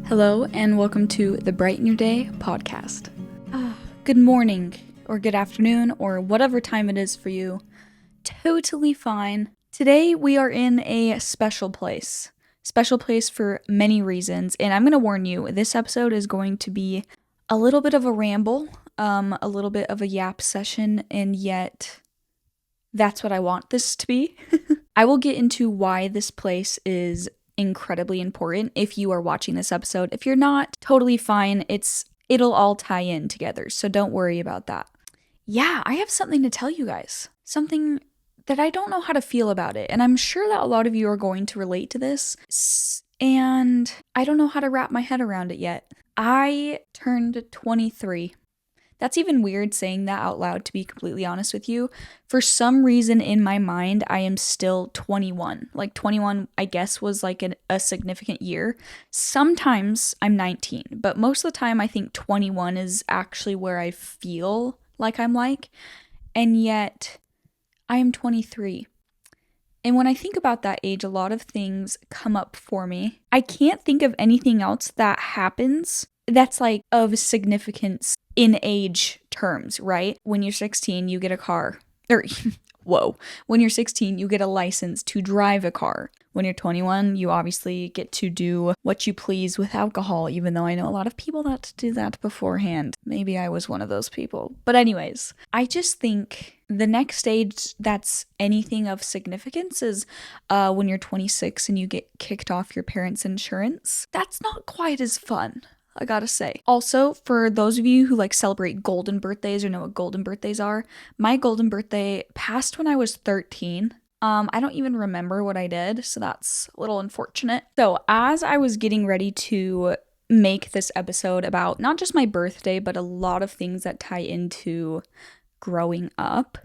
Hello, and welcome to the Brighten Your Day podcast. Good morning, or good afternoon, or whatever time it is for you. Totally fine. Today we are in a special place. Special place for many reasons, and I'm going to warn you, this episode is going to be a little bit of a ramble, a little bit of a yap session, and yet that's what I want this to be. I will get into why this place is incredibly important if you are watching this episode. If you're not, totally fine. It'll all tie in together, so don't worry about that. Yeah, I have something to tell you guys. Something that I don't know how to feel about it, and I'm sure that a lot of you are going to relate to this, and I don't know how to wrap my head around it yet. I turned 23. That's even weird saying that out loud, to be completely honest with you. For some reason in my mind, I am still 21. Like 21, I guess, was like a significant year. Sometimes I'm 19, but most of the time I think 21 is actually where I feel like I'm like. And yet I am 23. And when I think about that age, a lot of things come up for me. I can't think of anything else that happens that's like of significance in age terms, right? When you're 16, you get a car. When you're 16, you get a license to drive a car. When you're 21, you obviously get to do what you please with alcohol, even though I know a lot of people that do that beforehand. Maybe I was one of those people. But anyways, I just think the next stage that's anything of significance is when you're 26 and you get kicked off your parents' insurance. That's not quite as fun, I gotta say. Also, for those of you who like celebrate golden birthdays or know what golden birthdays are, my golden birthday passed when I was 13. I don't even remember what I did, so that's a little unfortunate. So as I was getting ready to make this episode about not just my birthday, but a lot of things that tie into growing up,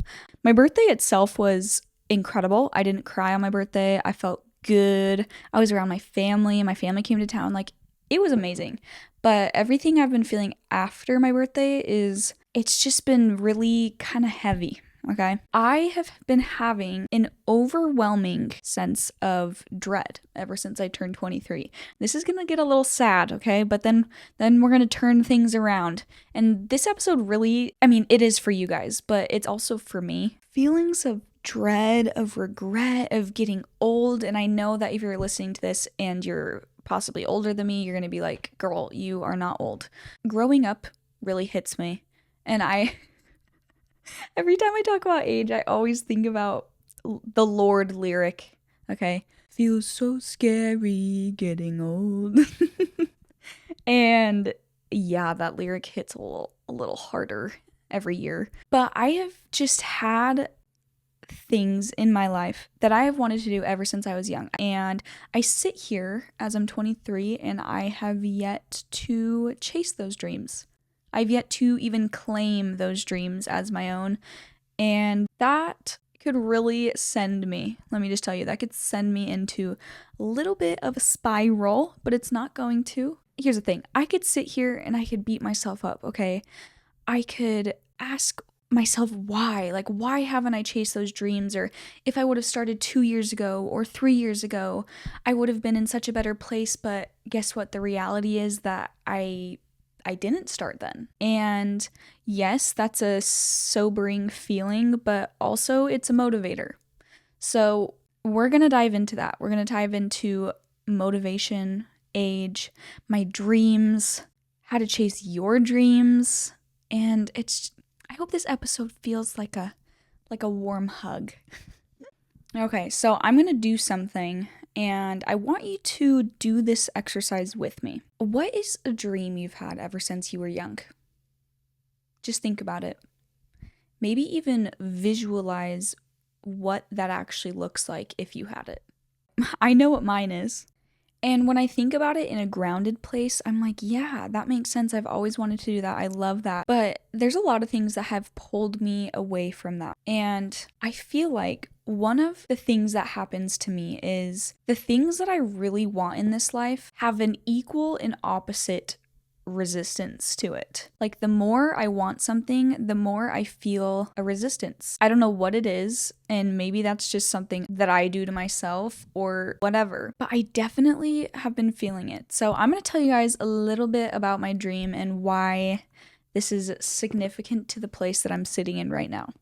my birthday itself was incredible. I didn't cry on my birthday. I felt good. I was around my family. My family came to town. Like, it was amazing. But everything I've been feeling after my birthday it's just been really kind of heavy, okay? I have been having an overwhelming sense of dread ever since I turned 23. This is gonna get a little sad, okay? But then we're gonna turn things around. And this episode really, it is for you guys, but it's also for me. Feelings of dread, of regret, of getting old. And I know that if you're listening to this and you're possibly older than me, you're going to be like, girl, you are not old. Growing up really hits me. And every time I talk about age, I always think about the Lorde lyric, okay? Feels so scary getting old. And yeah, that lyric hits a little harder every year. But I have just had things in my life that I have wanted to do ever since I was young. And I sit here as I'm 23 and I have yet to chase those dreams. I've yet to even claim those dreams as my own. And that could really send me, let me just tell you, that could send me into a little bit of a spiral, but it's not going to. Here's the thing. I could sit here and I could beat myself up, okay? I could ask myself why haven't I chased those dreams? Or if I would have started 2 years ago or 3 years ago, I would have been in such a better place. But guess what? The reality is that I didn't start then. And yes, that's a sobering feeling, but also it's a motivator. So we're going to dive into that. We're going to dive into motivation, age, my dreams, how to chase your dreams. And I hope this episode feels like a warm hug. Okay, so I'm going to do something, and I want you to do this exercise with me. What is a dream you've had ever since you were young? Just think about it. Maybe even visualize what that actually looks like if you had it. I know what mine is. And when I think about it in a grounded place, I'm like, yeah, that makes sense. I've always wanted to do that. I love that. But there's a lot of things that have pulled me away from that. And I feel like one of the things that happens to me is the things that I really want in this life have an equal and opposite resistance to it. Like the more I want something, the more I feel a resistance. I don't know what it is, and maybe that's just something that I do to myself or whatever, but I definitely have been feeling it. So I'm going to tell you guys a little bit about my dream and why this is significant to the place that I'm sitting in right now.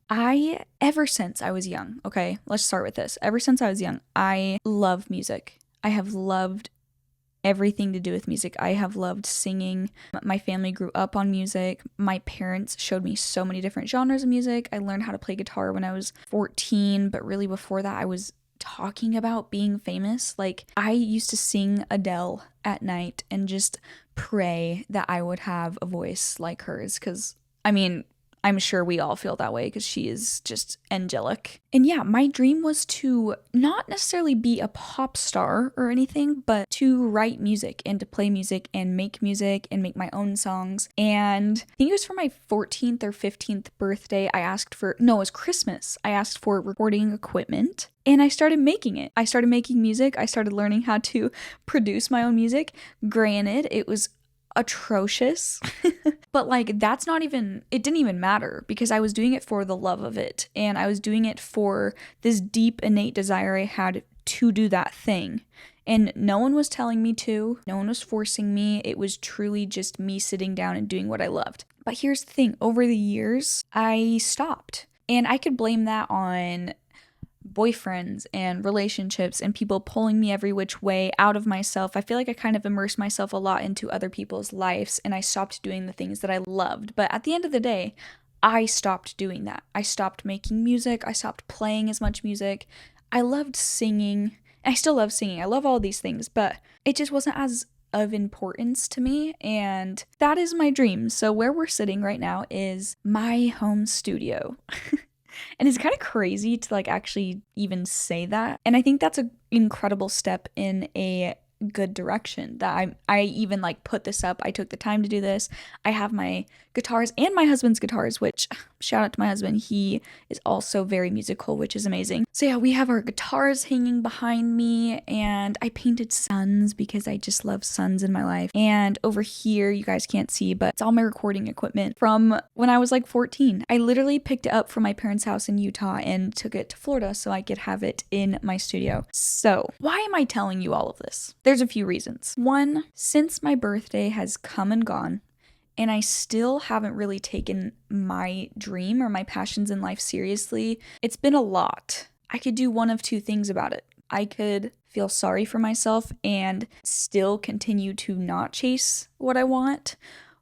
Ever since I was young, okay, let's start with this. Ever since I was young, I love music. I have loved everything to do with music. I have loved singing. My family grew up on music. My parents showed me so many different genres of music. I learned how to play guitar when I was 14, but really before that I was talking about being famous. Like I used to sing Adele at night and just pray that I would have a voice like hers, because I mean, I'm sure we all feel that way because she is just angelic. And yeah, my dream was to not necessarily be a pop star or anything, but to write music and to play music and make my own songs. And I think it was for my 14th or 15th birthday, it was Christmas. I asked for recording equipment and I started making it. I started making music. I started learning how to produce my own music. Granted, it was atrocious. But like it didn't even matter because I was doing it for the love of it, and I was doing it for this deep innate desire I had to do that thing. And no one was telling me to, no one was forcing me. It was truly just me sitting down and doing what I loved. But here's the thing, over the years I stopped, and I could blame that on boyfriends and relationships and people pulling me every which way out of myself. I feel like I kind of immersed myself a lot into other people's lives and I stopped doing the things that I loved. But at the end of the day, I stopped doing that. I stopped making music. I stopped playing as much music. I loved singing. I still love singing. I love all these things, but it just wasn't as of importance to me, and that is my dream. So where we're sitting right now is my home studio. And it's kind of crazy to like actually even say that. And I think that's an incredible step in a good direction that I even like put this up. I took the time to do this. I have my guitars and my husband's guitars, which shout out to my husband. He is also very musical, which is amazing. So yeah, we have our guitars hanging behind me, and I painted suns because I just love suns in my life. And over here, you guys can't see, but it's all my recording equipment from when I was like 14. I literally picked it up from my parents' house in Utah and took it to Florida so I could have it in my studio. So why am I telling you all of this? There's a few reasons. One, since my birthday has come and gone, and I still haven't really taken my dream or my passions in life seriously, it's been a lot. I could do one of two things about it. I could feel sorry for myself and still continue to not chase what I want,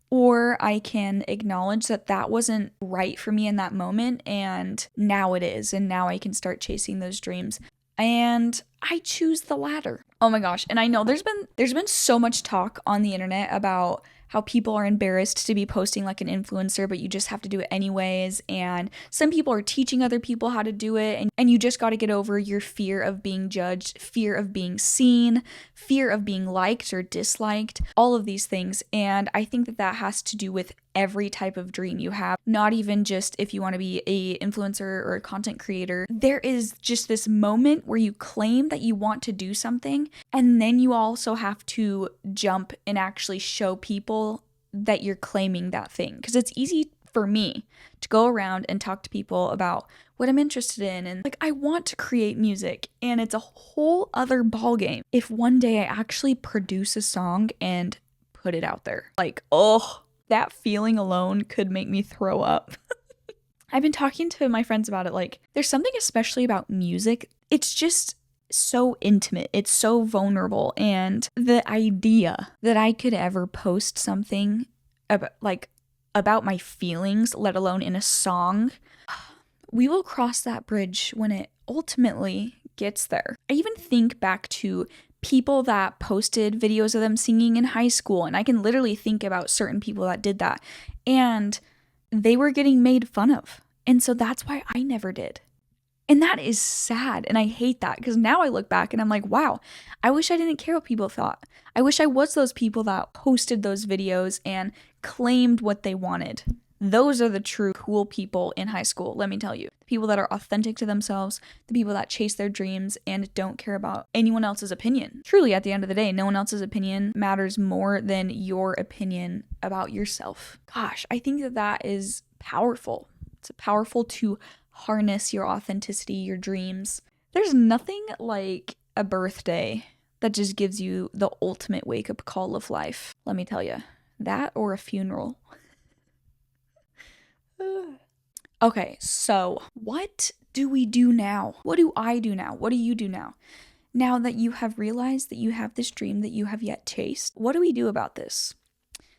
or I can acknowledge that that wasn't right for me in that moment, and now it is, and now I can start chasing those dreams. And I choose the latter. Oh my gosh. And I know there's been so much talk on the internet about how people are embarrassed to be posting like an influencer, but you just have to do it anyways. And some people are teaching other people how to do it. And you just got to get over your fear of being judged, fear of being seen, fear of being liked or disliked, all of these things. And I think that has to do with every type of dream you have, not even just if you want to be a influencer or a content creator. There is just this moment where you claim that you want to do something, and then you also have to jump and actually show people that you're claiming that thing. Because it's easy for me to go around and talk to people about what I'm interested in, and like I want to create music, and it's a whole other ballgame if one day I actually produce a song and put it out there. Like, oh, that feeling alone could make me throw up. I've been talking to my friends about it. Like, there's something especially about music. It's just so intimate. It's so vulnerable. And the idea that I could ever post something about my feelings, let alone in a song, we will cross that bridge when it ultimately gets there. I even think back to people that posted videos of them singing in high school, and I can literally think about certain people that did that, and they were getting made fun of. And so that's why I never did. And that is sad, and I hate that, because now I look back and I'm like, wow, I wish I didn't care what people thought. I wish I was those people that posted those videos and claimed what they wanted. Those are the true cool people in high school, let me tell you. The people that are authentic to themselves, the people that chase their dreams and don't care about anyone else's opinion. Truly, at the end of the day, no one else's opinion matters more than your opinion about yourself. Gosh, I think that is powerful. It's powerful to harness your authenticity, your dreams. There's nothing like a birthday that just gives you the ultimate wake-up call of life. Let me tell you, that or a funeral. Okay, so what do we do now? What do I do now? What do you do now? Now that you have realized that you have this dream that you have yet chased, what do we do about this?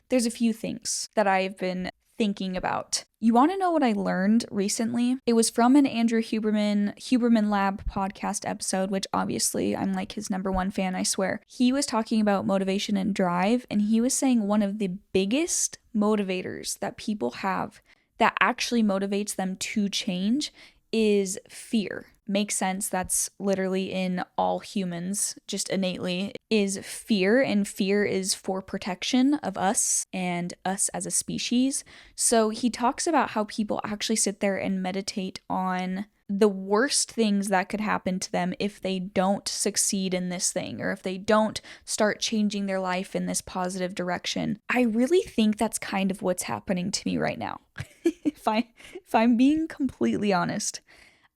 There's a few things that I've been thinking about. You want to know what I learned recently? It was from an Andrew Huberman Lab podcast episode, which obviously I'm like his number one fan, I swear. He was talking about motivation and drive, and he was saying one of the biggest motivators that people have that actually motivates them to change is fear. Makes sense, that's literally in all humans, just innately, is fear, and fear is for protection of us and us as a species. So he talks about how people actually sit there and meditate on the worst things that could happen to them if they don't succeed in this thing, or if they don't start changing their life in this positive direction. I really think that's kind of what's happening to me right now. If I'm being completely honest.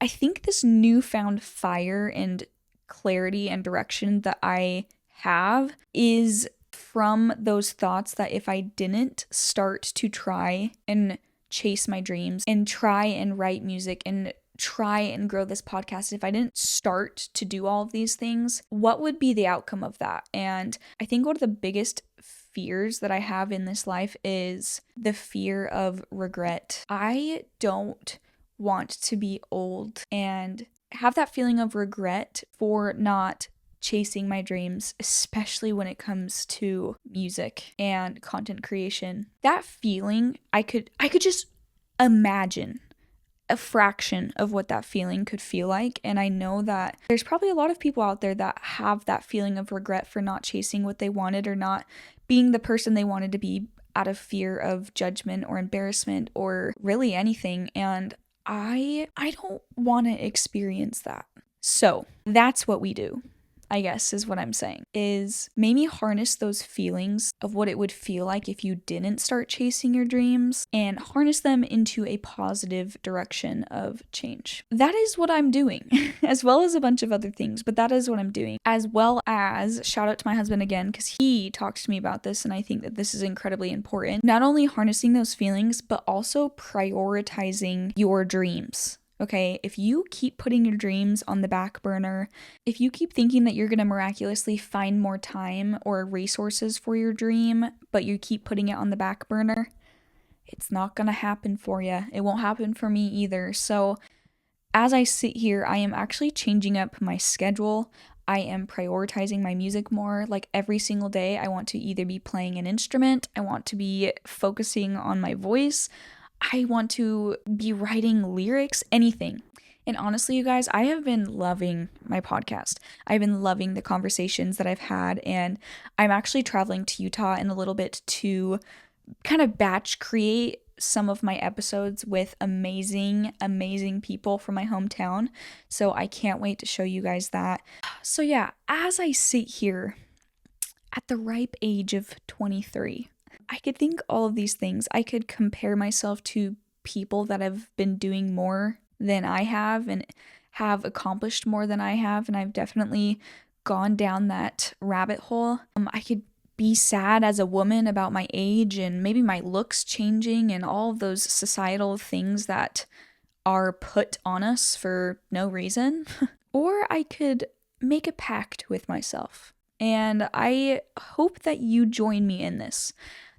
I think this newfound fire and clarity and direction that I have is from those thoughts that if I didn't start to try and chase my dreams and try and write music and try and grow this podcast, if I didn't start to do all of these things, what would be the outcome of that? And I think one of the biggest fears that I have in this life is the fear of regret. I don't want to be old and have that feeling of regret for not chasing my dreams, especially when it comes to music and content creation. That feeling, I could just imagine a fraction of what that feeling could feel like, and I know that there's probably a lot of people out there that have that feeling of regret for not chasing what they wanted or not being the person they wanted to be out of fear of judgment or embarrassment or really anything, and I don't want to experience that. So that's what we do, I guess, is what I'm saying, is maybe harness those feelings of what it would feel like if you didn't start chasing your dreams and harness them into a positive direction of change. That is what I'm doing, as well as a bunch of other things, but that is what I'm doing. As well as, shout out to my husband again, because he talks to me about this, and I think that this is incredibly important. Not only harnessing those feelings, but also prioritizing your dreams. Okay, if you keep putting your dreams on the back burner, if you keep thinking that you're going to miraculously find more time or resources for your dream, but you keep putting it on the back burner, it's not going to happen for you. It won't happen for me either. So as I sit here, I am actually changing up my schedule. I am prioritizing my music more. Like every single day, I want to either be playing an instrument, I want to be focusing on my voice, I want to be writing lyrics, anything. And honestly, you guys, I have been loving my podcast. I've been loving the conversations that I've had, and I'm actually traveling to Utah in a little bit to kind of batch create some of my episodes with amazing, amazing people from my hometown. So I can't wait to show you guys that. So yeah, as I sit here at the ripe age of 23, I could think all of these things. I could compare myself to people that have been doing more than I have and have accomplished more than I have, and I've definitely gone down that rabbit hole. I could be sad as a woman about my age and maybe my looks changing and all of those societal things that are put on us for no reason. Or I could make a pact with myself, and I hope that you join me in this.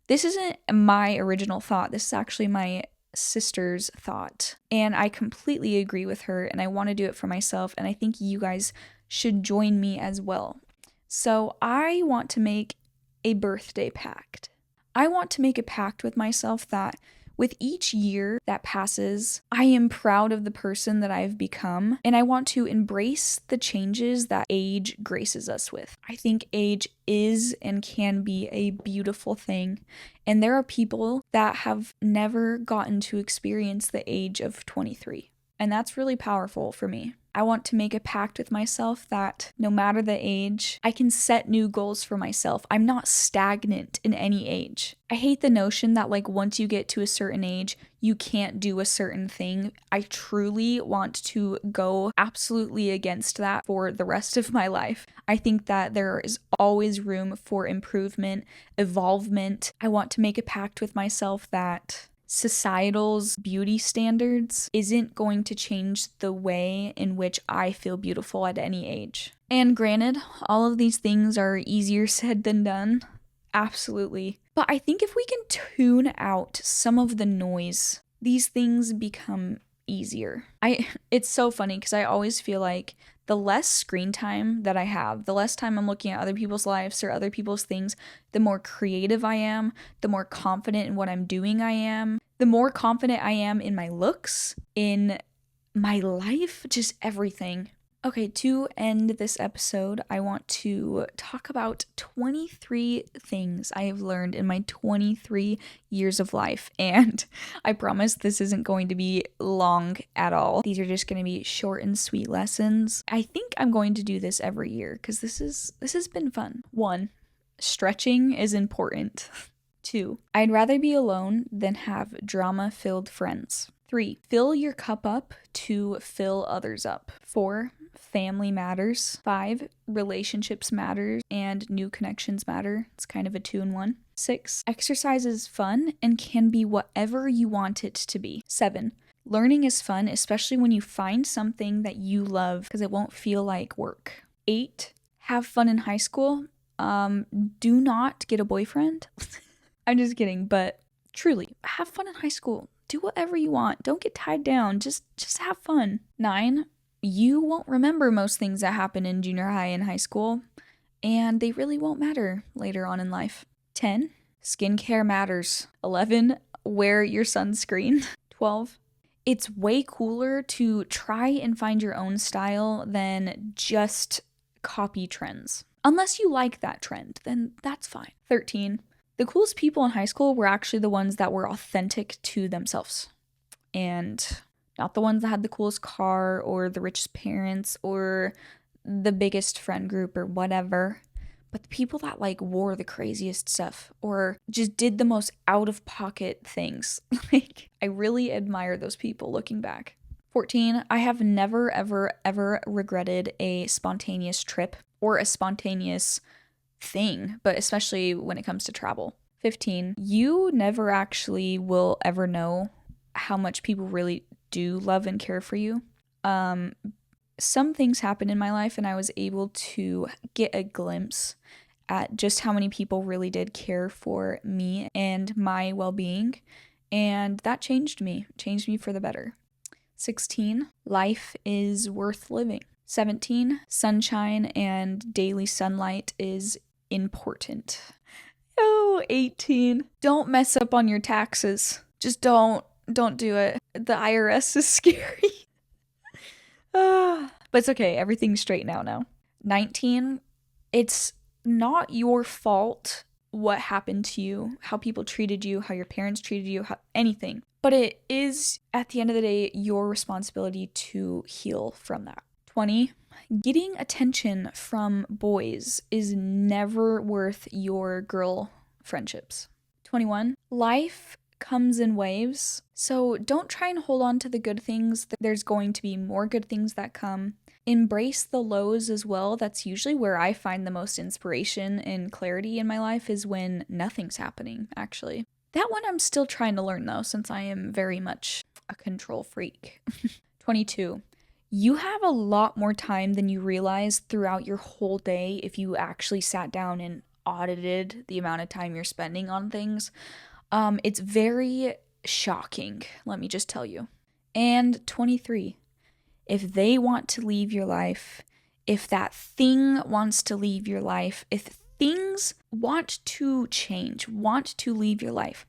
This isn't my original thought. This is actually my sister's thought. And I completely agree with her, and I want to do it for myself, and I think you guys should join me as well. So I want to make a birthday pact. I want to make a pact with myself that With each year that passes, I am proud of the person that I've become, and I want to embrace the changes that age graces us with. I think age is and can be a beautiful thing, and there are people that have never gotten to experience the age of 23, and that's really powerful for me. I want to make a pact with myself that no matter the age, I can set new goals for myself. I'm not stagnant in any age. I hate the notion that once you get to a certain age, you can't do a certain thing. I truly want to go absolutely against that for the rest of my life. I think that there is always room for improvement, evolvement. I want to make a pact with myself that societal's beauty standards isn't going to change the way in which I feel beautiful at any age. And granted, all of these things are easier said than done. Absolutely. But I think if we can tune out some of the noise, these things become easier. It's so funny because I always feel like the less screen time that I have, the less time I'm looking at other people's lives or other people's things, the more creative I am, the more confident in what I'm doing I am, the more confident I am in my looks, in my life, just everything. Okay, to end this episode, I want to talk about 23 things I have learned in my 23 years of life. And I promise this isn't going to be long at all. These are just going to be short and sweet lessons. I think I'm going to do this every year because this has been fun. 1, stretching is important. 2, I'd rather be alone than have drama-filled friends. 3, fill your cup up to fill others up. 4, family matters. 5, relationships matter and new connections matter. It's kind of a 2-in-1. 6, exercise is fun and can be whatever you want it to be. 7, learning is fun, especially when you find something that you love because it won't feel like work. 8, have fun in high school. Do not get a boyfriend. I'm just kidding, but truly, have fun in high school. Do whatever you want. Don't get tied down. Just have fun. 9, you won't remember most things that happen in junior high and high school, and they really won't matter later on in life. 10, skincare matters. 11, wear your sunscreen. 12, it's way cooler to try and find your own style than just copy trends. Unless you like that trend, then that's fine. 13, the coolest people in high school were actually the ones that were authentic to themselves, and not the ones that had the coolest car or the richest parents or the biggest friend group or whatever, but the people that wore the craziest stuff or just did the most out-of-pocket things. I really admire those people looking back. 14, I have never, ever, ever regretted a spontaneous trip or a spontaneous thing, but especially when it comes to travel. 15, you never actually will ever know how much people really do love and care for you. Some things happened in my life and I was able to get a glimpse at just how many people really did care for me and my well-being, and that changed me for the better. 16, life is worth living. 17, sunshine and daily sunlight is important. 18, don't mess up on your taxes. Just don't do it. The IRS is scary. But it's okay. Everything's straight now. 19, it's not your fault what happened to you, how people treated you, how your parents treated you, anything. But it is, at the end of the day, your responsibility to heal from that. 20, getting attention from boys is never worth your girl friendships. 21, life comes in waves, so don't try and hold on to the good things. There's going to be more good things that come. Embrace the lows as well. That's usually where I find the most inspiration and clarity in my life, is when nothing's happening, actually. That one I'm still trying to learn though, since I am very much a control freak. 22, you have a lot more time than you realize throughout your whole day if you actually sat down and audited the amount of time you're spending on things. It's very shocking, let me just tell you. And 23, if they want to leave your life, if that thing wants to leave your life, if things want to change, want to leave your life,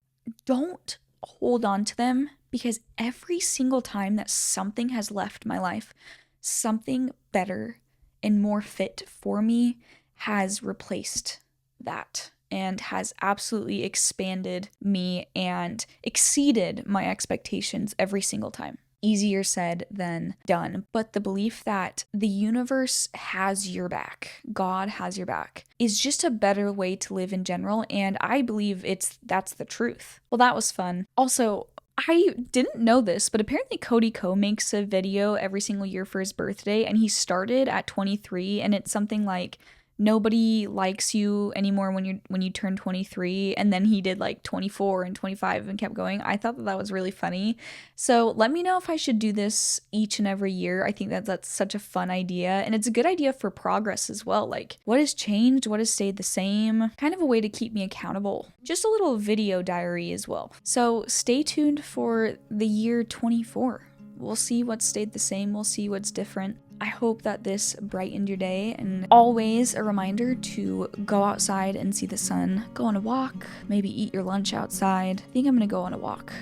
don't hold on to them, because every single time that something has left my life, something better and more fit for me has replaced that and has absolutely expanded me and exceeded my expectations every single time. Easier said than done, but the belief that the universe has your back, God has your back, is just a better way to live in general, and I believe that's the truth. Well, that was fun. Also, I didn't know this, but apparently Cody Ko makes a video every single year for his birthday, and he started at 23, and it's something like nobody likes you anymore when you turn 23, and then he did like 24 and 25 and kept going. I thought that was really funny. So let me know if I should do this each and every year. I think that's such a fun idea, and it's a good idea for progress as well. Like, what has changed, what has stayed the same, kind of a way to keep me accountable. Just a little video diary as well. So stay tuned for the year 24. We'll see what stayed the same, we'll see what's different. I hope that this brightened your day, and always a reminder to go outside and see the sun. Go on a walk, maybe eat your lunch outside. I think I'm gonna go on a walk.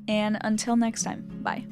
And until next time, bye.